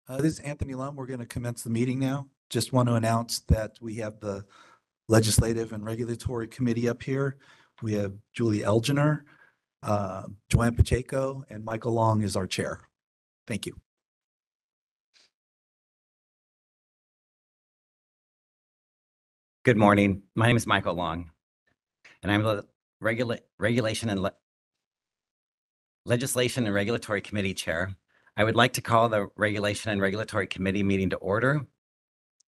This is Anthony Lum. We're going to commence the meeting now. Just want to announce that we have the Legislative and Regulatory Committee up here. We have Julie Elginer, Joanne Pacheco, and Michael Long is our chair. Thank you. Good morning. My name is Michael Long, and I'm the Legislation and Regulatory Committee Chair. I would like to call the Regulation and Regulatory Committee meeting to order.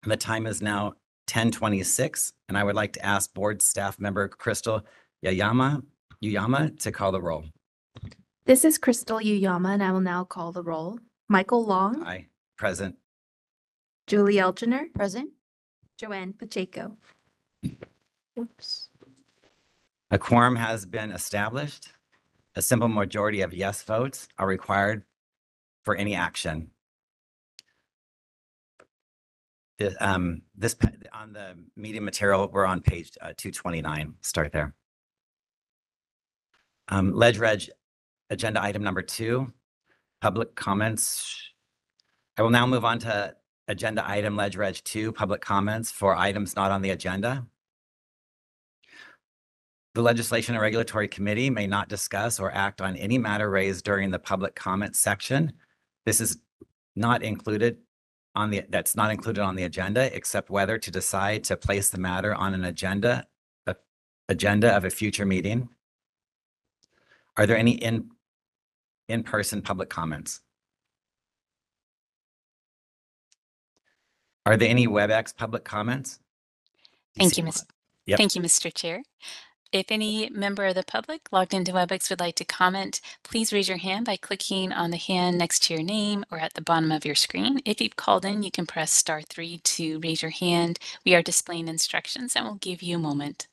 The time is now 10:26, and I would like to ask Board Staff Member Crystal Yuyama to call the roll. This is Crystal Yuyama, and I will now call the roll. Michael Long. Aye. Present. Julie Elginer. Present. Joanne Pacheco. Oops. A quorum has been established. A simple majority of yes votes are required for any action. On the meeting material, we're on page 229. Start there. Leg agenda item number 2, public comments. I will now move on to agenda item Leg 2, public comments for items not on the agenda. The Legislation and Regulatory Committee may not discuss or act on any matter raised during the public comment section. This is not included that's not included on the agenda, except whether to decide to place the matter on an agenda of a future meeting. Are there any in-person public comments? Are there any WebEx public comments? Thank you, Mr. Chair. If any member of the public logged into WebEx would like to comment, please raise your hand by clicking on the hand next to your name or at the bottom of your screen. If you've called in, you can press *3 to raise your hand. We are displaying instructions and we'll give you a moment.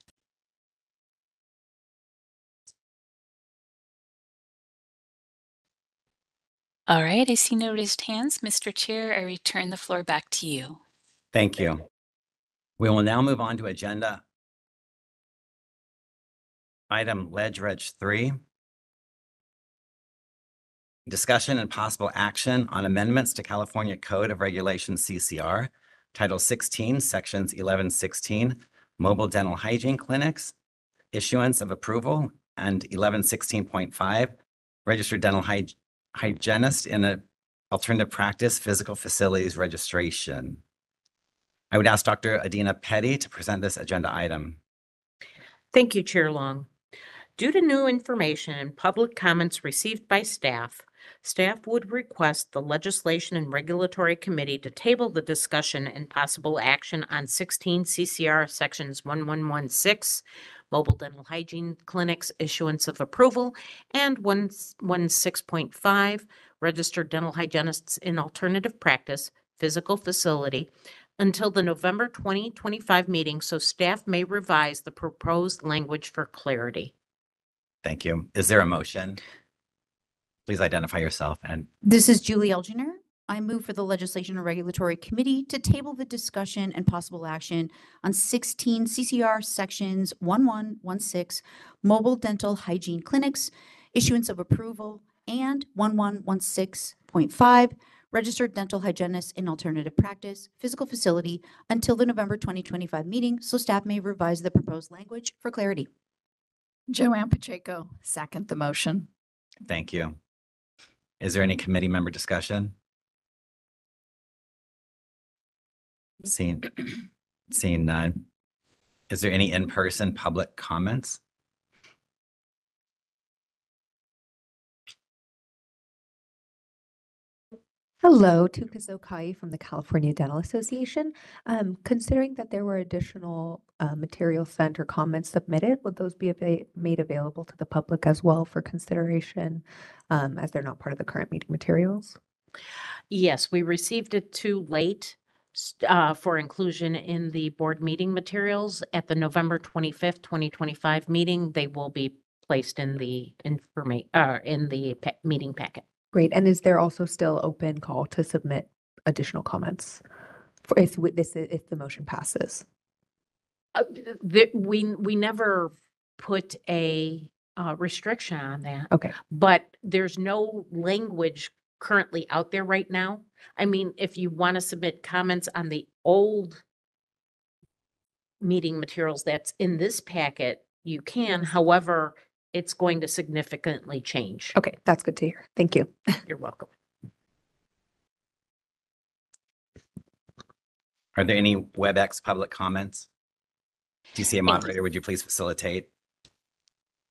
All right, I see no raised hands. Mr. Chair, I return the floor back to you. Thank you. We will now move on to agenda item Leg 3. Discussion and possible action on amendments to California Code of Regulations CCR, Title 16, Sections 1116, Mobile Dental Hygiene Clinics, issuance of approval, and 1116.5, Registered Dental Hygienist in an Alternative Practice Physical Facilities Registration. I would ask Dr. Adina Petty to present this agenda item. Thank you, Chair Long. Due to new information and public comments received by staff would request the Legislation and Regulatory Committee to table the discussion and possible action on 16 CCR Sections 1116, Mobile Dental Hygiene Clinics, issuance of approval, and 116.5, Registered Dental Hygienists in Alternative Practice, Physical Facility, until the November 2025 meeting, so staff may revise the proposed language for clarity. Thank you. Is there a motion? Please identify yourself. And this is Julie Elginer. I move for the Legislation and Regulatory Committee to table the discussion and possible action on 16 CCR Sections 1116, Mobile Dental Hygiene Clinics, issuance of approval, and 1116.5, Registered Dental Hygienists in Alternative Practice, Physical Facility, until the November 2025 meeting, so staff may revise the proposed language for clarity. Joanne Pacheco, second the motion. thank you. Is there any committee member discussion? Seeing none. Is there any in-person public comments? Hello, Tuka Zokai from the California Dental Association. Considering that there were additional materials sent or comments submitted, would those be made available to the public as well for consideration as they're not part of the current meeting materials? Yes, we received it too late for inclusion in the board meeting materials. At the November 25th, 2025 meeting, they will be placed in the meeting packet. Great. And is there also still open call to submit additional comments for if the motion passes? We never put a restriction on that. Okay. But there's no language currently out there right now. I mean, if you want to submit comments on the old meeting materials that's in this packet, you can. However, it's going to significantly change. Okay, that's good to hear. Thank you. You're welcome. Are there any WebEx public comments? DCA moderator, would you please facilitate?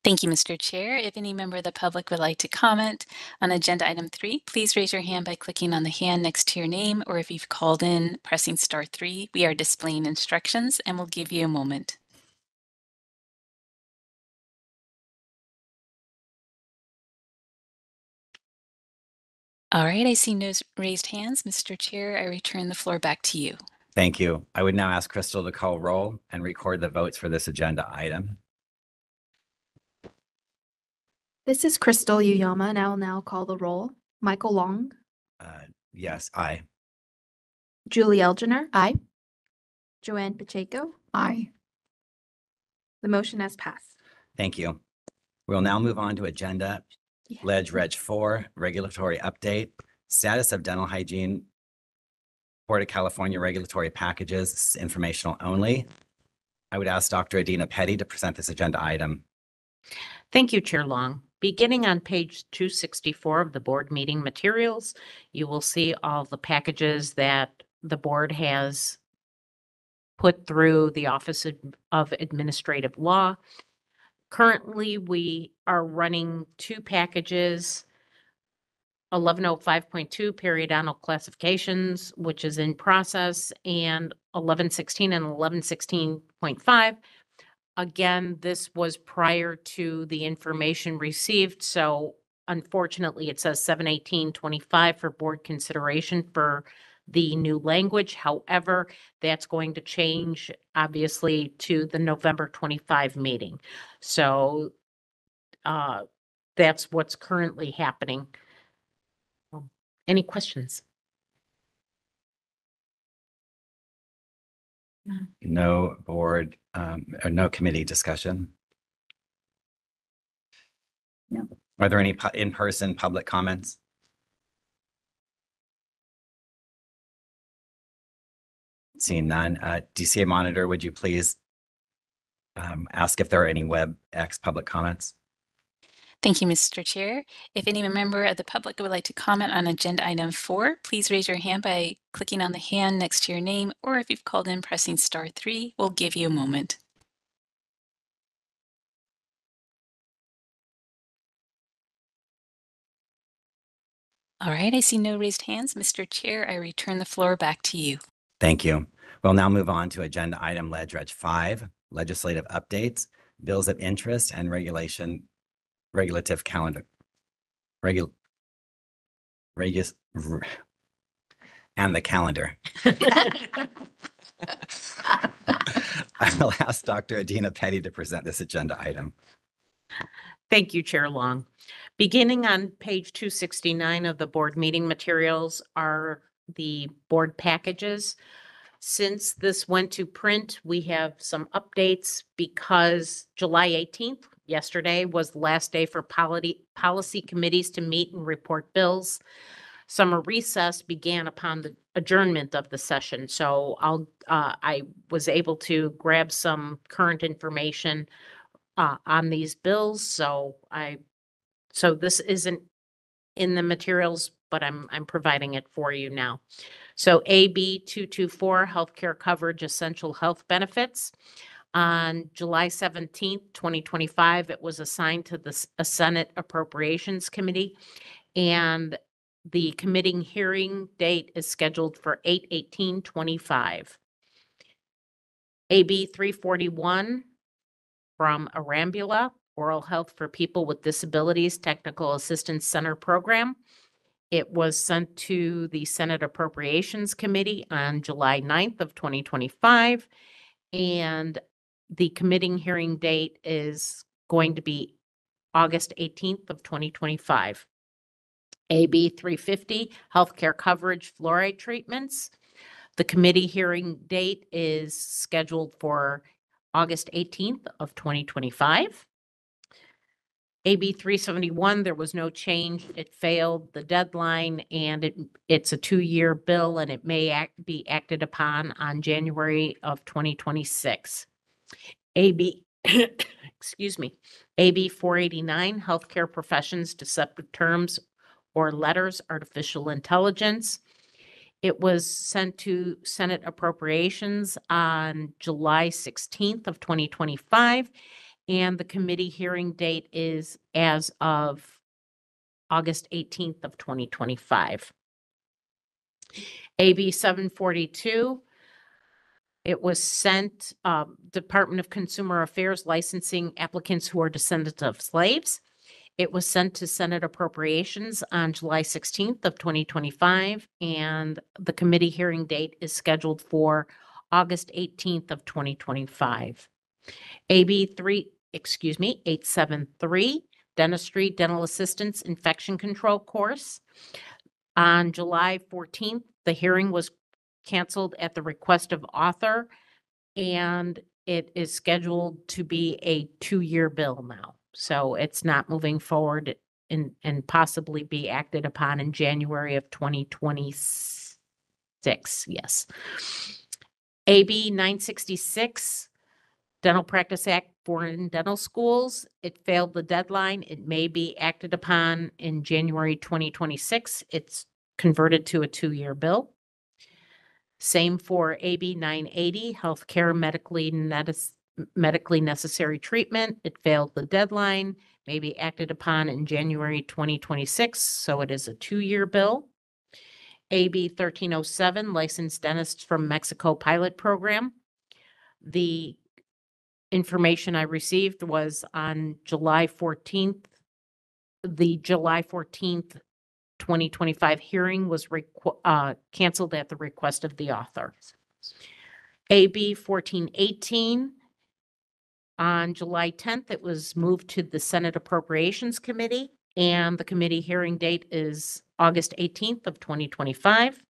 Thank you, Mr. Chair. If any member of the public would like to comment on agenda item 3, please raise your hand by clicking on the hand next to your name, or if you've called in, pressing *3. We are displaying instructions and we'll give you a moment. All right, I see no raised hands. Mr. Chair, I return the floor back to you. Thank you. I would now ask Crystal to call roll and record the votes for this agenda item. This is Crystal Yuyama, and I will now call the roll. Michael Long, Yes, aye. Julie Elginer, Aye. Joanne Pacheco. Aye. The motion has passed. Thank you. We'll now move on to agenda Ledge Reg 4, regulatory update, status of dental hygiene, Port of California regulatory packages, informational only. I would ask Dr. Adina Petty to present this agenda item. Thank you, Chair Long. Beginning on page 264 of the board meeting materials, you will see all the packages that the board has put through the Office of Administrative Law. Currently, we are running 2 packages, 1105.2 periodontal classifications, which is in process, and 1116 and 1116.5. Again, this was prior to the information received, so unfortunately, it says 7/18/25 for board consideration for the new language. However, that's going to change, obviously, to the November 25 meeting. So that's what's currently happening. Any questions? No board, or no committee discussion? No. Are there any in-person public comments? Seeing none, DCA monitor, would you please ask if there are any WebEx public comments? Thank you, Mr. Chair. If any member of the public would like to comment on agenda item 4, please raise your hand by clicking on the hand next to your name, or if you've called in, pressing *3. We'll give you a moment. All right, I see no raised hands. Mr. Chair, I return the floor back to you. Thank you. We'll now move on to agenda item Ledge Reg 5, legislative updates, bills of interest and regulative calendar. And the calendar. I will ask Dr. Adina Petty to present this agenda item. Thank you, Chair Long. Beginning on page 269 of the board meeting materials are the board packages. Since this went to print, we have some updates because July 18th, yesterday, was the last day for policy committees to meet and report bills. Summer recess began upon the adjournment of the session, so I was able to grab some current information on these bills. So this isn't in the materials, but I'm providing it for you now. So AB 224, healthcare coverage, essential health benefits. On July 17th, 2025, it was assigned to a Senate Appropriations Committee, and the committee hearing date is scheduled for 8/18/25. AB 341 from Arambula, Oral Health for People with Disabilities Technical Assistance Center Program. It was sent to the Senate Appropriations Committee on July 9th of 2025, and the committee hearing date is going to be August 18th of 2025. AB 350, healthcare coverage fluoride treatments. The committee hearing date is scheduled for August 18th of 2025. AB 371, there was no change. It failed the deadline, and it's a 2-year bill, and it may be acted upon on January of 2026. AB, excuse me, AB 489, Healthcare Professions Deceptive Terms or Letters, Artificial Intelligence. It was sent to Senate Appropriations on July 16th of 2025, and the committee hearing date is as of August 18th of 2025. AB 742, it was sent, Department of Consumer Affairs licensing applicants who are descendants of slaves. It was sent to Senate Appropriations on July 16th of 2025, and the committee hearing date is scheduled for August 18th of 2025. AB 873, Dentistry, Dental Assistance, Infection Control Course. On July 14th, the hearing was canceled at the request of author, and it is scheduled to be a 2-year bill now. So it's not moving forward and possibly be acted upon in January of 2026. Yes. AB 966, Dental Practice Act, Foreign Dental Schools. It failed the deadline. It may be acted upon in January 2026. It's converted to a 2-year bill. Same for AB 980, Healthcare Medically Necessary Treatment. It failed the deadline, may be acted upon in January 2026, so it is a 2-year bill. AB 1307, Licensed Dentists from Mexico Pilot Program. The information I received was on July 14th. The July 14th, 2025 hearing was canceled at the request of the author. AB 1418, on July 10th, it was moved to the Senate Appropriations Committee, and the committee hearing date is August 18th of 2025.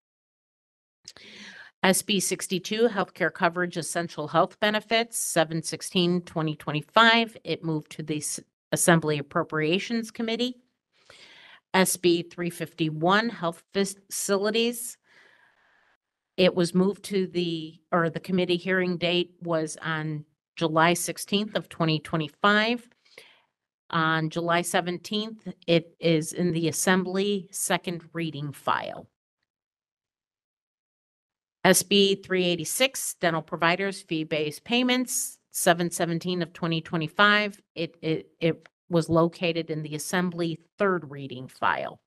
SB 62, Healthcare Coverage Essential Health Benefits, 7/16/2025. It moved to the Assembly Appropriations Committee. SB 351, Health Facilities. It was moved to the committee hearing date was on July 16th of 2025. On July 17th, it is in the Assembly second reading file. SB 386, Dental Providers Fee-Based Payments, 7/17 of 2025. It was located in the Assembly third reading file.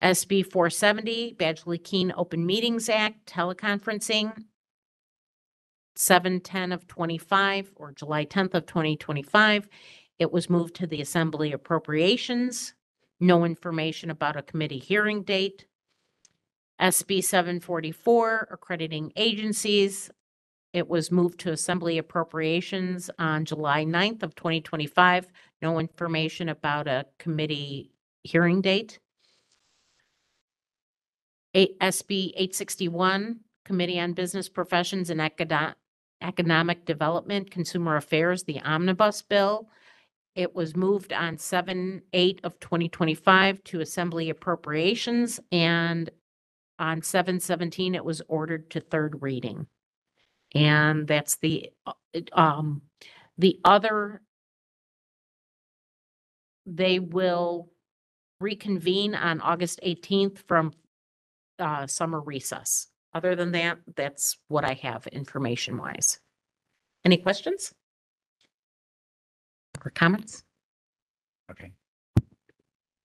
SB 470, Badgley-Keene Open Meetings Act, teleconferencing, 7/10 of 25 or July 10th of 2025. It was moved to the Assembly Appropriations. No information about a committee hearing date. SB 744, Accrediting Agencies. It was moved to Assembly Appropriations on July 9th of 2025. No information about a committee hearing date. SB 861, Committee on Business Professions and Economic Development, Consumer Affairs, the Omnibus Bill. It was moved on 7/8 of 2025 to Assembly Appropriations, and on 7/17, it was ordered to third reading. And that's the other, they will reconvene on August 18th from summer recess. Other than that, that's what I have information-wise. Any questions or comments? Okay.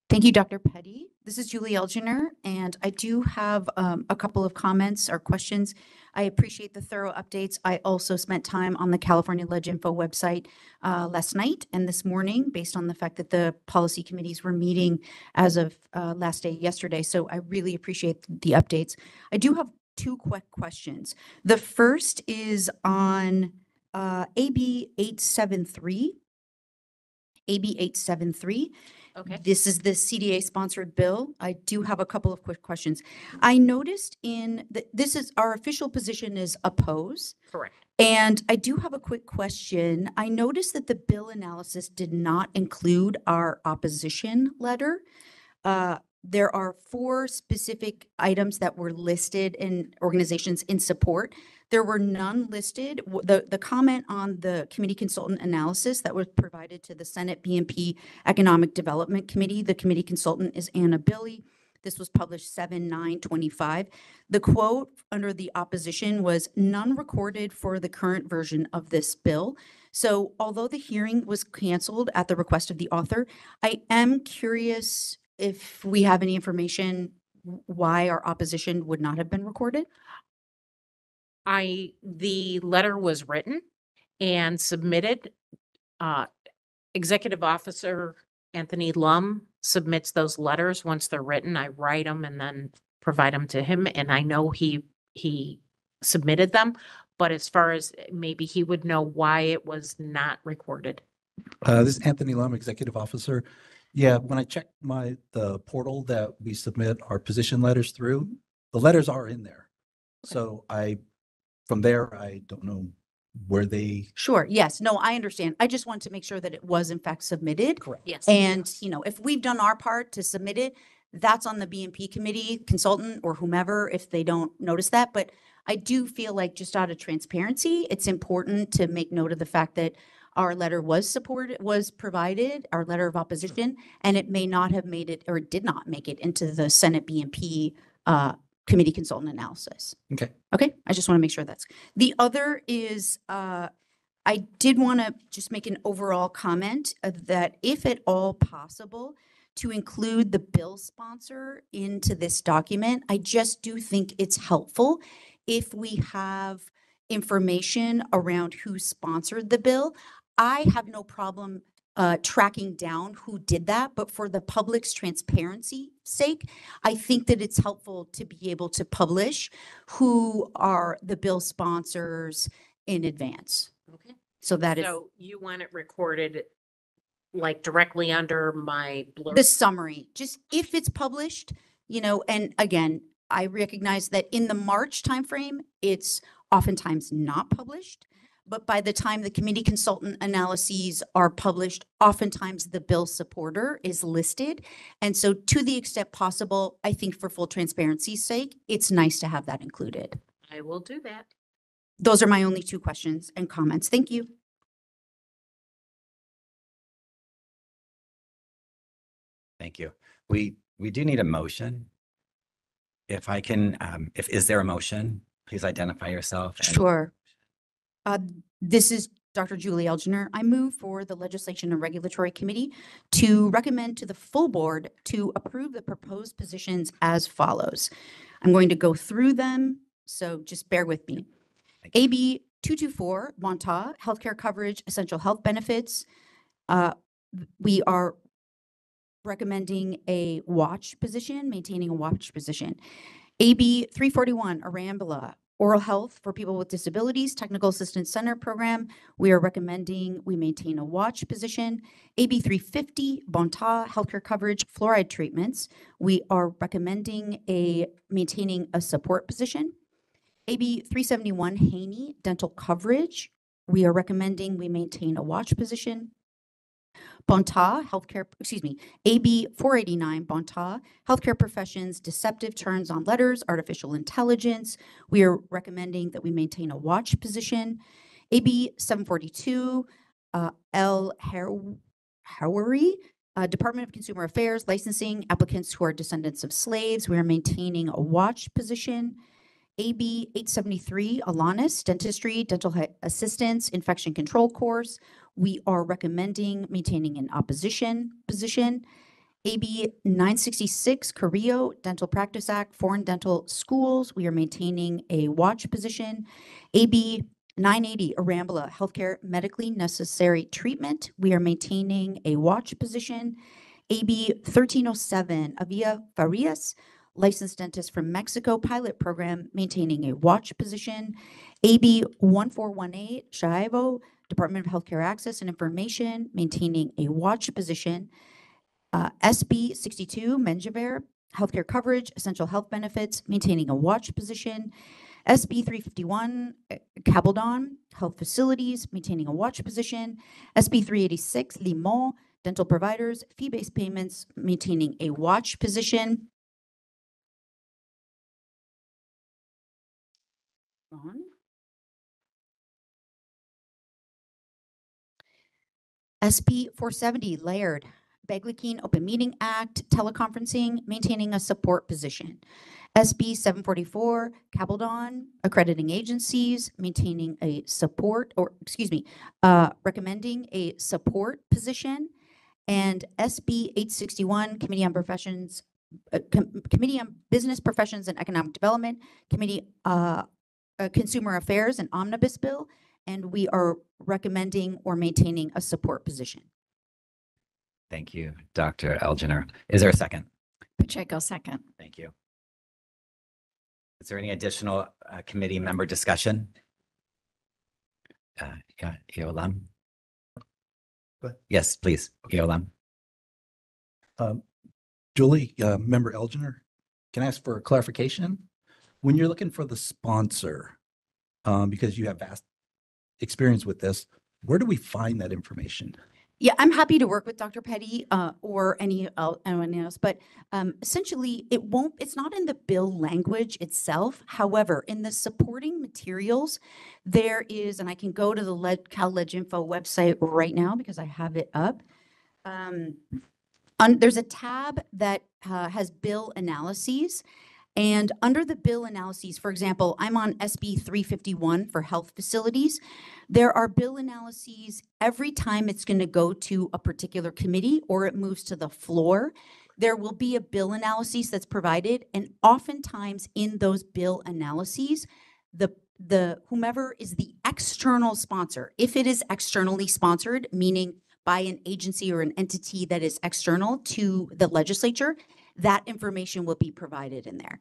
Thank you, Dr. Petty. This is Julie Elginer, and I do have a couple of comments or questions. I appreciate the thorough updates. I also spent time on the California Ledge Info website last night and this morning, based on the fact that the policy committees were meeting as of last day yesterday. So I really appreciate the updates. I do have 2 quick questions. The first is on AB 873. AB 873. Okay. This is the CDA sponsored bill. I do have a couple of quick questions. I noticed this is our official position is oppose. Correct. And I do have a quick question. I noticed that the bill analysis did not include our opposition letter. There are 4 specific items that were listed in organizations in support. There were none listed. The comment on the committee consultant analysis that was provided to the Senate BMP Economic Development Committee, the committee consultant is Anna Billy. This was published 7/9/25. The quote under the opposition was none recorded for the current version of this bill. So although the hearing was canceled at the request of the author, I am curious if we have any information why our opposition would not have been recorded. The letter was written and submitted. Executive Officer Anthony Lum submits those letters once they're written. I write them and then provide them to him. And I know he submitted them, but as far as maybe he would know why it was not recorded. This is Anthony Lum, Executive Officer. Yeah, when I checked the portal that we submit our position letters through, the letters are in there. So from there, I don't know where they. Sure. Yes. No, I understand. I just want to make sure that it was in fact submitted. Correct. Yes. And, if we've done our part to submit it, that's on the BMP committee consultant or whomever if they don't notice that. But I do feel like just out of transparency, it's important to make note of the fact that our letter was provided, our letter of opposition, and it may not have made it or did not make it into the Senate BMP committee consultant analysis. Okay. Okay, I just want to make sure that's. The other is, I did want to just make an overall comment that if at all possible, to include the bill sponsor into this document. I just do think it's helpful if we have information around who sponsored the bill. I have no problem tracking down who did that, but for the public's transparency sake, I think that it's helpful to be able to publish who are the bill sponsors in advance. Okay. So that is So you want it recorded like directly under my blurb? the summary, just if it's published, and again, I recognize that in the March timeframe, it's oftentimes not published. But by the time the committee consultant analyses are published, oftentimes the bill supporter is listed. And so to the extent possible, I think for full transparency's sake, it's nice to have that included. I will do that. Those are my only 2 questions and comments. Thank you. Thank you. We do need a motion. If I can, is there a motion? Please identify yourself. Sure. This is Dr. Julie Elginer. I move for the Legislation and Regulatory Committee to recommend to the full board to approve the proposed positions as follows. I'm going to go through them, so just bear with me. AB 224, Bonta, healthcare coverage, essential health benefits. We are recommending a watch position, maintaining a watch position. AB 341, Arambula, oral health for people with disabilities, technical assistance center program. We are recommending we maintain a watch position. AB 350, Bonta, healthcare coverage, fluoride treatments. We are recommending maintaining a support position. AB 371, Haney, dental coverage. We are recommending we maintain a watch position. Bonta, AB 489, Bonta, healthcare professions, deceptive turns on letters, artificial intelligence. We are recommending that we maintain a watch position. AB 742, L. Howery, Department of Consumer Affairs, licensing applicants who are descendants of slaves. We are maintaining a watch position. AB 873, Alanis, dentistry, dental assistance, infection control course. We are recommending maintaining an opposition position. AB 966, Carrillo, Dental Practice Act, foreign dental schools. We are maintaining a watch position. AB 980, Arambula, healthcare medically necessary treatment. We are maintaining a watch position. AB 1307, Avia Farias, licensed dentist from Mexico pilot program, maintaining a watch position. AB 1418, Shaivo, Department of Healthcare Access and Information, maintaining a watch position. SB 62, Menjivar, healthcare coverage, essential health benefits, maintaining a watch position. SB 351, Cabaldon, health facilities, maintaining a watch position. SB 386, Limon, dental providers, fee-based payments, maintaining a watch position. On. SB 470, Laird, Begley Open Meeting Act, teleconferencing, maintaining a support position. SB 744, Cabaldon, accrediting agencies, maintaining a support, or excuse me, recommending a support position. And SB 861, Committee on Professions, Committee on Business Professions and Economic Development, Committee Consumer Affairs and Omnibus Bill, and we are recommending or maintaining a support position. Thank you, Dr. Elginer. Is there a second? Pacheco, second. Thank you. Is there any additional committee member discussion? Yeah, Eolam. Go ahead. Yes, please, Eolam. Julie, Member Elginer, can I ask for a clarification? When you're looking for the sponsor, because you have vast experience with this, where do we find that information? Yeah, I'm happy to work with Dr. Petty or anyone else, but essentially it's not in the bill language itself. However, in the supporting materials, there is, and I can go to the Cal Leginfo website right now because I have it up. There's a tab that has bill analyses. And under the bill analyses, for example, I'm on SB 351 for health facilities. There are bill analyses every time it's going to go to a particular committee or it moves to the floor. There will be a bill analysis that's provided, and oftentimes in those bill analyses, the whomever is the external sponsor, if it is externally sponsored, meaning by an agency or an entity that is external to the legislature, that information will be provided in there.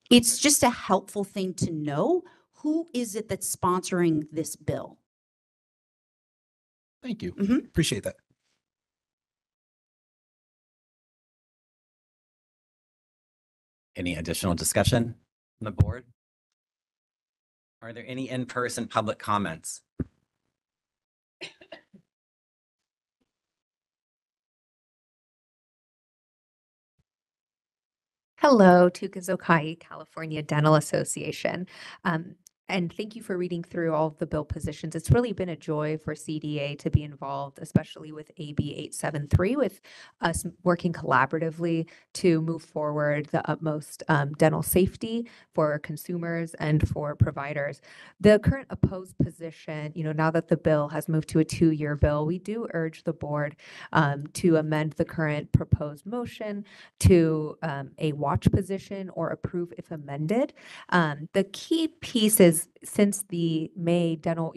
It's just a helpful thing to know. Who is it that's sponsoring this bill? Thank you. Mhm. Appreciate that. Any additional discussion from the board? Are there any in-person public comments? Hello, Tukazokai, California Dental Association. And thank you for reading through all of the bill positions. It's really been a joy for CDA to be involved, especially with AB 873, with us working collaboratively to move forward the utmost dental safety for consumers and for providers. The current opposed position, now that the bill has moved to a 2-year bill, we do urge the board to amend the current proposed motion to a watch position or approve if amended. The key piece is, since the May Dental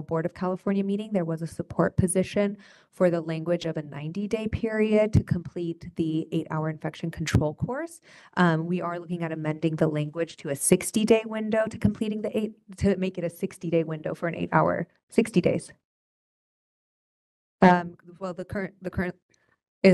Board of California meeting, there was a support position for the language of a 90-day period to complete the 8-hour infection control course. We are looking at amending the language to a 60-day window to completing to make it a 60-day window for an 8-hour, 60 days. Well, the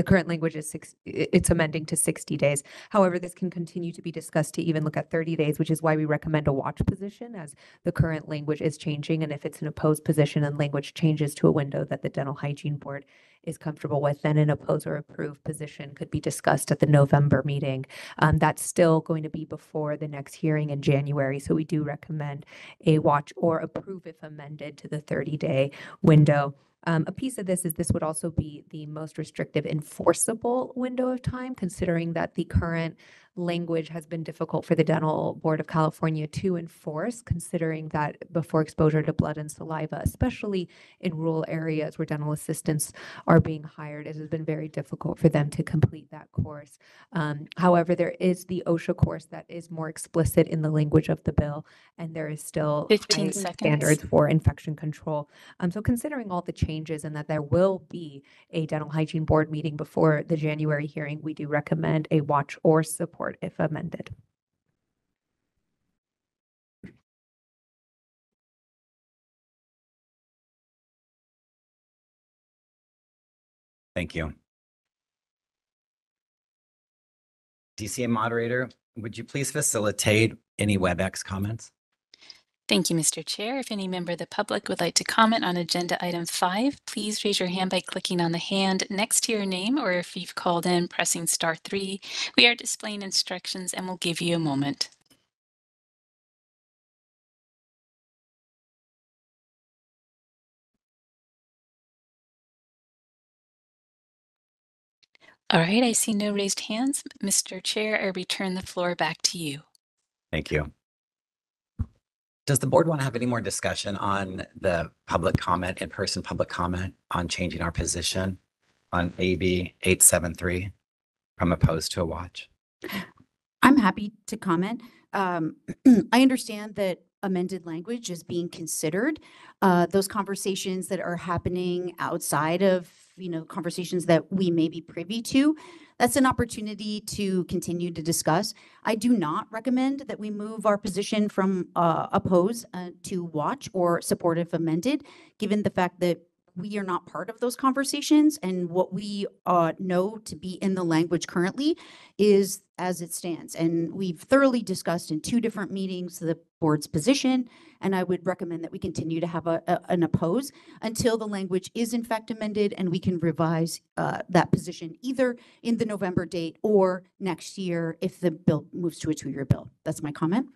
current language is it's amending to 60 days. However, this can continue to be discussed to even look at 30 days, which is why we recommend a watch position, as the current language is changing. And if it's an opposed position and language changes to a window that the Dental Hygiene Board is comfortable with, then an oppose or approve position could be discussed at the November meeting. That's still going to be before the next hearing in January. So we do recommend a watch or approve if amended to the 30-day window. A piece of this would also be the most restrictive enforceable window of time, considering that the current language has been difficult for the Dental Board of California to enforce, considering that before exposure to blood and saliva, especially in rural areas where dental assistants are being hired, it has been very difficult for them to complete that course. However, there is the OSHA course that is more explicit in the language of the bill, and there is still 15 high seconds. standards for infection control. So considering all the changes and that there will be a dental hygiene board meeting before the January hearing, we do recommend a watch or support if amended. Thank you. DCA moderator, would you please facilitate any WebEx comments? Thank you, Mr. Chair. If any member of the public would like to comment on agenda item 5, please raise your hand by clicking on the hand next to your name, or if you've called in, pressing star 3. We are displaying instructions and we'll give you a moment. All right, I see no raised hands. Mr. Chair, I return the floor back to you. Thank you. Does the board want to have any more discussion on the public comment, in-person public comment on changing our position on AB 873 from opposed to a watch? I'm happy to comment. I understand that amended language is being considered. Those conversations that are happening outside of, conversations that we may be privy to, that's an opportunity to continue to discuss. I do not recommend that we move our position from oppose to watch or support if amended, given the fact that we are not part of those conversations, and what we know to be in the language currently is as it stands. And we've thoroughly discussed in 2 different meetings the board's position, and I would recommend that we continue to have an oppose until the language is in fact amended and we can revise that position either in the November date or next year if the bill moves to a 2-year bill. That's my comment.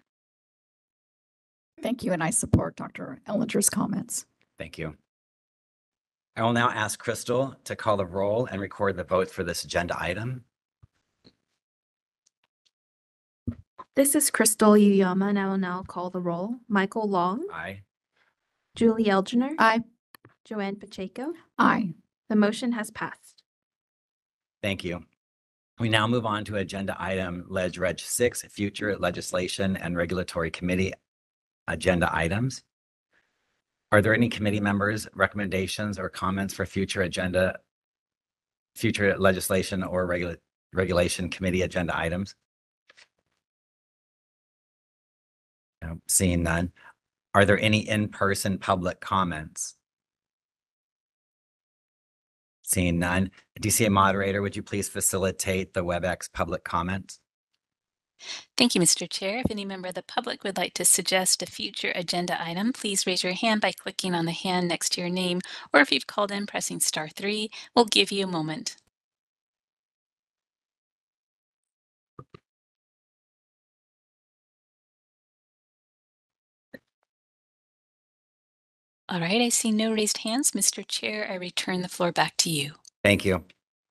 Thank you, and I support Dr. Ellinger's comments. Thank you. I will now ask Crystal to call the roll and record the vote for this agenda item. This is Crystal Uyama, and I will now call the roll. Michael Long, Aye. Julie Elginer, Aye. Joanne Pacheco. Aye. The motion has passed. Thank you. We now move on to agenda item Leg Reg 6, Future Legislation and Regulatory Committee agenda items. Are there any committee members' recommendations or comments for future legislation or regulation committee agenda items? No, seeing none. Are there any in-person public comments? Seeing none. DCA moderator, would you please facilitate the WebEx public comments? Thank you, Mr. Chair. If any member of the public would like to suggest a future agenda item, please raise your hand by clicking on the hand next to your name, or if you've called in, pressing star 3. We'll give you a moment. All right, I see no raised hands. Mr. Chair, I return the floor back to you. Thank you.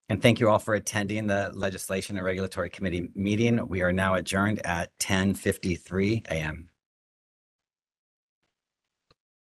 And thank you all for attending the Legislation and Regulatory Committee meeting. We are now adjourned at 10:53 a.m.